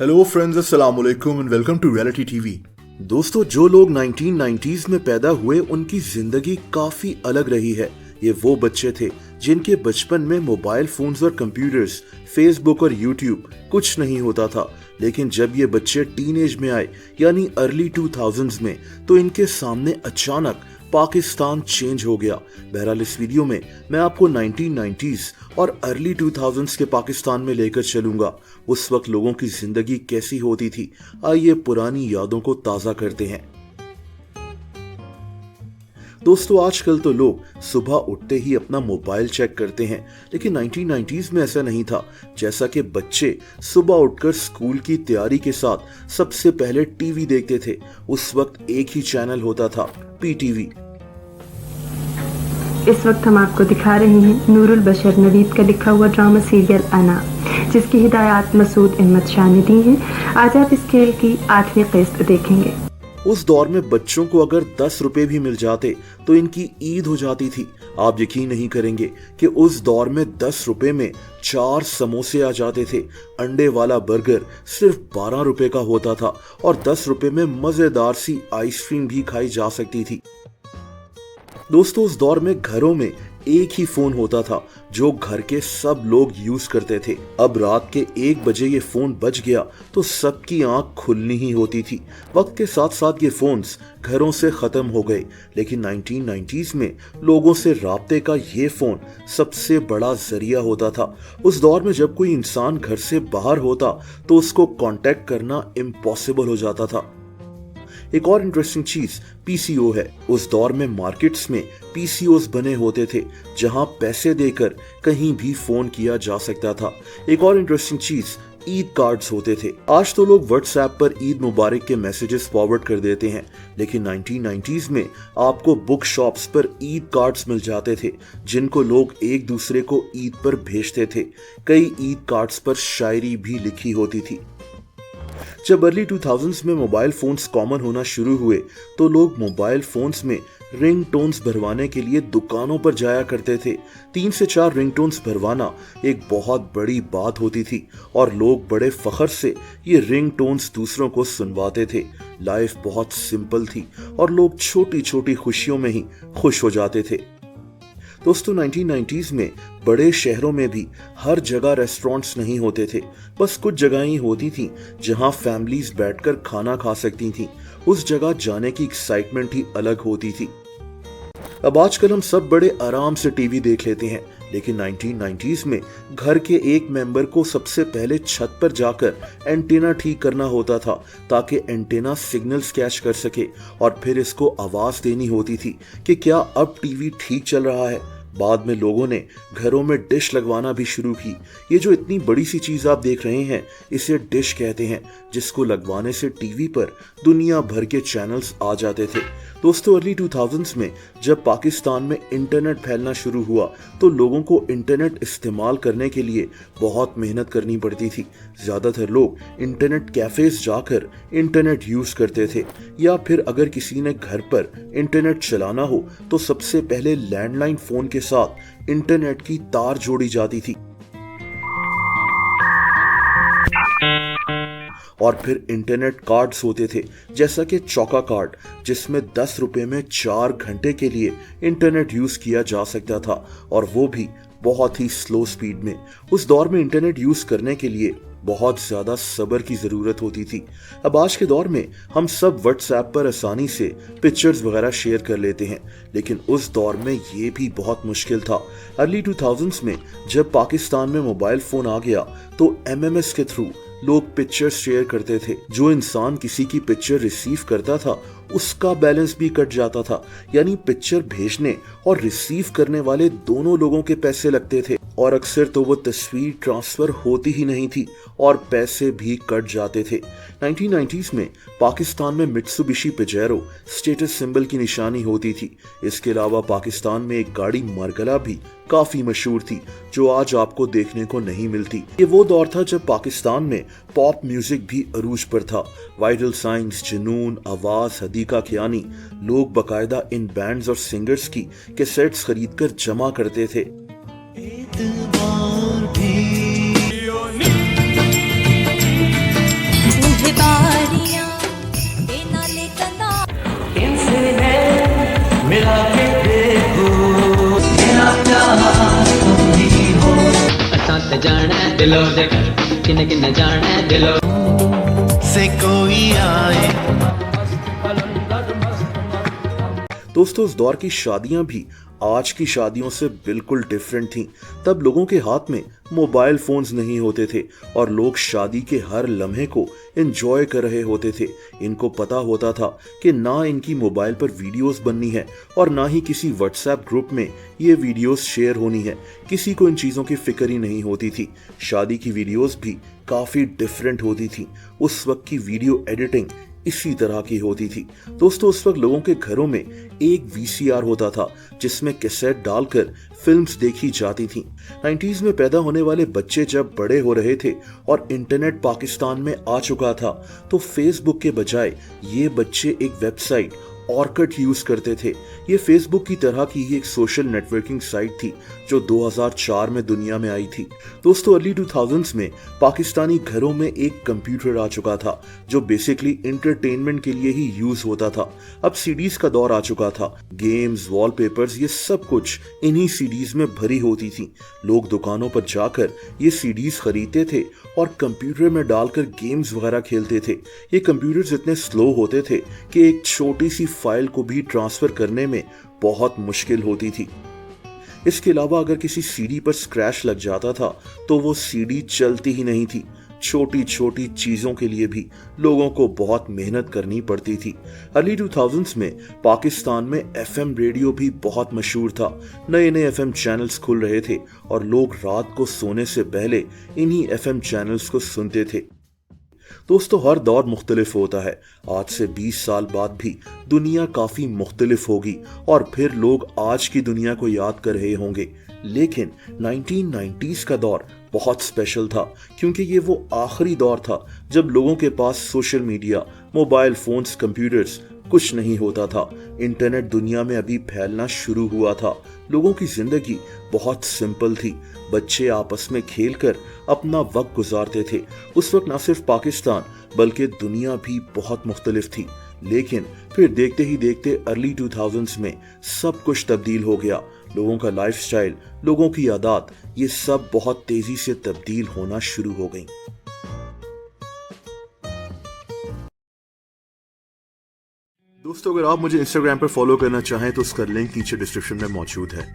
Hello friends, अस्सलाम वालेकुम and welcome to reality TV. दोस्तों, जो लोग 1990s में पैदा हुए उनकी जिंदगी काफी अलग रही है। ये वो बच्चे थे जिनके बचपन में मोबाइल फोन्स और कंप्यूटर्स, फेसबुक और यूट्यूब कुछ नहीं होता था। लेकिन जब ये बच्चे टीनेज में आए यानी अर्ली 2000s में, तो इनके सामने अचानक पाकिस्तान चेंज हो गया। बहरहाल इस वीडियो में मैं आपको 1990s और अर्ली 2000s के पाकिस्तान में लेकर चलूंगा। उस वक्त लोगों की जिंदगी कैसी होती थी, आइए पुरानी यादों को ताजा करते हैं। दोस्तों, आजकल तो लोग सुबह उठते ही अपना मोबाइल चेक करते हैं, लेकिन 1990s में ऐसा नहीं था। जैसा कि बच्चे सुबह उठकर स्कूल की तैयारी के साथ सबसे पहले टीवी देखते थे। उस वक्त एक ही चैनल होता था, पीटीवी। इस वक्त हम आपको दिखा रहे हैं नूरुल बशर नवीद का लिखा हुआ ड्रामा सीरियल अना, जिसकी हिदायत मसूद अहमद शाह ने दी है। आज आप इस खेल की 8वीं किस्त देखेंगे। उस दौर में बच्चों को अगर 10 रुपए भी मिल जाते तो इनकी ईद हो जाती थी। आप यकीन नहीं करेंगे कि उस दौर में 10 रुपए में 4 समोसे आ जाते थे। अंडे वाला बर्गर सिर्फ 12 रुपए का होता था और 10 रुपए में मजेदार सी आइसक्रीम भी खाई जा सकती थी। दोस्तों, उस दौर में घरों में एक ही फोन होता था जो घर के सब लोग यूज करते थे। अब रात के 1 बजे ये फोन बज गया तो सबकी आंख खुलनी ही होती थी। वक्त के साथ साथ ये फोन्स घरों से खत्म हो गए, लेकिन 1990s में लोगों से राब्ते का ये फोन सबसे बड़ा जरिया होता था। उस दौर में जब कोई इंसान घर से बाहर होता तो उसको कांटेक्ट करना इम्पॉसिबल हो जाता था। एक और इंटरेस्टिंग चीज पीसीओ है। उस दौर में मार्केट्स में पीसीओस बने होते थे जहां पैसे देकर कहीं भी फोन किया जा सकता था। एक और इंटरेस्टिंग चीज ईद कार्ड्स होते थे। आज तो लोग व्हाट्सएप पर ईद मुबारक के मैसेजेस फॉरवर्ड कर देते हैं, लेकिन 1990s में आपको बुक शॉप्स पर ईद कार्ड्स मिल जाते थे जिनको लोग एक दूसरे को ईद पर भेजते थे। कई ईद कार्ड्स पर शायरी भी लिखी होती थी। जब अर्ली 2000s में मोबाइल फोन्स कॉमन होना शुरू हुए तो लोग मोबाइल फोन्स में रिंग टोन्स भरवाने के लिए दुकानों पर जाया करते थे। 3 से 4 रिंग टोन्स भरवाना एक बहुत बड़ी बात होती थी और लोग बड़े फख्र से ये रिंग टोन्स दूसरों को सुनवाते थे। लाइफ बहुत सिंपल थी और लोग छोटी छोटी खुशियों में ही खुश हो जाते थे। दोस्तों, 1990s में बड़े शहरों में भी हर जगह रेस्टोरेंट्स नहीं होते थे। बस कुछ जगह ही होती थी जहां फैमिलीज बैठकर खाना खा सकती थीं। उस जगह जाने की एक्साइटमेंट ही अलग होती थी। अब आजकल हम सब बड़े आराम से टीवी देख लेते हैं, लेकिन 1990s में घर के एक मेंबर को सबसे पहले छत पर जाकर एंटीना ठीक करना होता था ताकि एंटीना सिग्नल्स कैच कर सके, और फिर इसको आवाज देनी होती थी कि क्या अब टीवी ठीक चल रहा है। बाद में लोगों ने घरों में डिश लगवाना भी शुरू की। ये जो इतनी बड़ी सी चीज आप देख रहे हैं, इसे डिश कहते हैं, जिसको लगवाने से टीवी पर दुनिया भर के चैनल्स आ जाते थे। दोस्तों, अर्ली 2000s में जब पाकिस्तान में इंटरनेट फैलना शुरू हुआ तो लोगों को इंटरनेट इस्तेमाल करने के लिए बहुत मेहनत करनी पड़ती थी। ज्यादातर लोग इंटरनेट कैफेज जाकर इंटरनेट यूज करते थे, या फिर अगर किसी ने घर पर इंटरनेट चलाना हो तो सबसे पहले लैंडलाइन फोन के साथ इंटरनेट की तार जोड़ी जाती थी और फिर इंटरनेट कार्ड्स होते थे, जैसा कि चौका कार्ड, जिसमें 10 रुपए में 4 घंटे के लिए इंटरनेट यूज किया जा सकता था, और वो भी बहुत ही स्लो स्पीड में। उस दौर में इंटरनेट यूज करने के लिए बहुत ज्यादा सब्र की जरूरत होती थी। अब आज के दौर में हम सब व्हाट्सएप पर आसानी से पिक्चर्स वगैरह शेयर कर लेते हैं, लेकिन उस दौर में ये भी बहुत मुश्किल था। अर्ली 2000s में जब पाकिस्तान में मोबाइल फोन आ गया तो एमएमएस के थ्रू लोग पिक्चर्स शेयर करते थे। जो इंसान किसी की पिक्चर रिसीव करता था उसका बैलेंस भी कट जाता था, यानी पिक्चर भेजने और रिसीव करने वाले दोनों लोगों के पैसे लगते थे, और अक्सर तो वो तस्वीर ट्रांसफर होती ही नहीं थी और पैसे भी कट जाते थे। 1990s में पाकिस्तान में मित्सुबिशी पेजेरो स्टेटस सिंबल की निशानी होती थी। इसके अलावा पाकिस्तान में एक गाड़ी मरगला भी काफी मशहूर थी जो आज आपको देखने को नहीं मिलती। ये वो दौर था जब पाकिस्तान में पॉप म्यूजिक भी अरूज पर था। वाइटल साइंस, जुनून, आवाज, हदीका कियानी, लोग बकायदा इन बैंड्स और सिंगर्स की कैसेट्स खरीदकर जमा करते थे। जाना है दिलों दे घर किन किन जाना है दिलों से कोई आए। दोस्तों उस दौर की शादियां भी आज की शादियों से बिल्कुल डिफरेंट थीं। तब लोगों के हाथ में मोबाइल फोन्स नहीं होते थे और लोग शादी के हर लम्हे को एंजॉय कर रहे होते थे। इनको पता होता था कि ना इनकी मोबाइल पर वीडियोस बननी है और ना ही किसी व्हाट्सएप ग्रुप में ये वीडियोस शेयर होनी है। किसी को इन चीज़ों की फिक्र ही नहीं होती थी। शादी की वीडियोस भी काफ़ी डिफरेंट होती थी। उस वक्त की वीडियो एडिटिंग इसी तरह की होती थी। दोस्तों उस वक्त लोगों के घरों में एक वीसीआर होता था जिसमें कैसेट डालकर फिल्म्स देखी जाती थी। 90s में पैदा होने वाले बच्चे जब बड़े हो रहे थे और इंटरनेट पाकिस्तान में आ चुका था तो फेसबुक के बजाय ये बच्चे एक वेबसाइट ऑर्कुट यूज करते थे। ये फेसबुक की तरह की ही एक सोशल नेटवर्किंग साइट थी जो 2004 में दुनिया में आई थी। दोस्तों अर्ली 2000s में पाकिस्तानी घरों में एक कंप्यूटर आ चुका था जो बेसिकली एंटरटेनमेंट के लिए ही यूज होता था। अब सीडीज का दौर आ चुका था। गेम्स, वॉलपेपर्स, ये सब कुछ इन्हीं सीडीज में भरी होती थी। लोग दुकानों पर जाकर ये सीडीज खरीदते थे और कंप्यूटर में डालकर गेम्स वगैरह खेलते थे। ये कंप्यूटर्स इतने स्लो होते थे कि एक छोटी सी फाइल को भी ट्रांसफर करने में बहुत मुश्किल होती थी। इसके अलावा अगर किसी सीडी पर स्क्रैच लग जाता था तो वो सीडी चलती ही नहीं थी। छोटी छोटी चीजों के लिए भी लोगों को बहुत मेहनत करनी पड़ती थी। अर्ली 2000s में पाकिस्तान में एफएम रेडियो भी बहुत मशहूर था। नए नए एफएम चैनल्स खुल रहे थे और लोग रात को सोने से पहले इन्हीं एफएम चैनल्स को सुनते थे। दोस्तों हर दौर मुख्तलिफ होता है। आज से 20 साल बाद भी दुनिया काफी मुख्तलिफ होगी और फिर लोग आज की दुनिया को याद कर रहे होंगे। लेकिन 1990s का दौर बहुत स्पेशल था क्योंकि ये वो आखिरी दौर था जब लोगों के पास social media, mobile phones, computers कुछ नहीं होता था। इंटरनेट दुनिया में अभी फैलना शुरू हुआ था। लोगों की जिंदगी बहुत सिंपल थी। बच्चे आपस में खेलकर अपना वक्त गुजारते थे। उस वक्त न सिर्फ पाकिस्तान बल्कि दुनिया भी बहुत मुख्तलिफ थी। लेकिन फिर देखते ही देखते अर्ली 2000s में सब कुछ तब्दील हो गया। लोगों का लाइफस्टाइल, लोगों की आदत, ये सब बहुत तेजी से तब्दील होना शुरू हो गई। दोस्तों अगर आप मुझे इंस्टाग्राम पर फॉलो करना चाहें तो उसका लिंक नीचे डिस्क्रिप्शन में मौजूद है।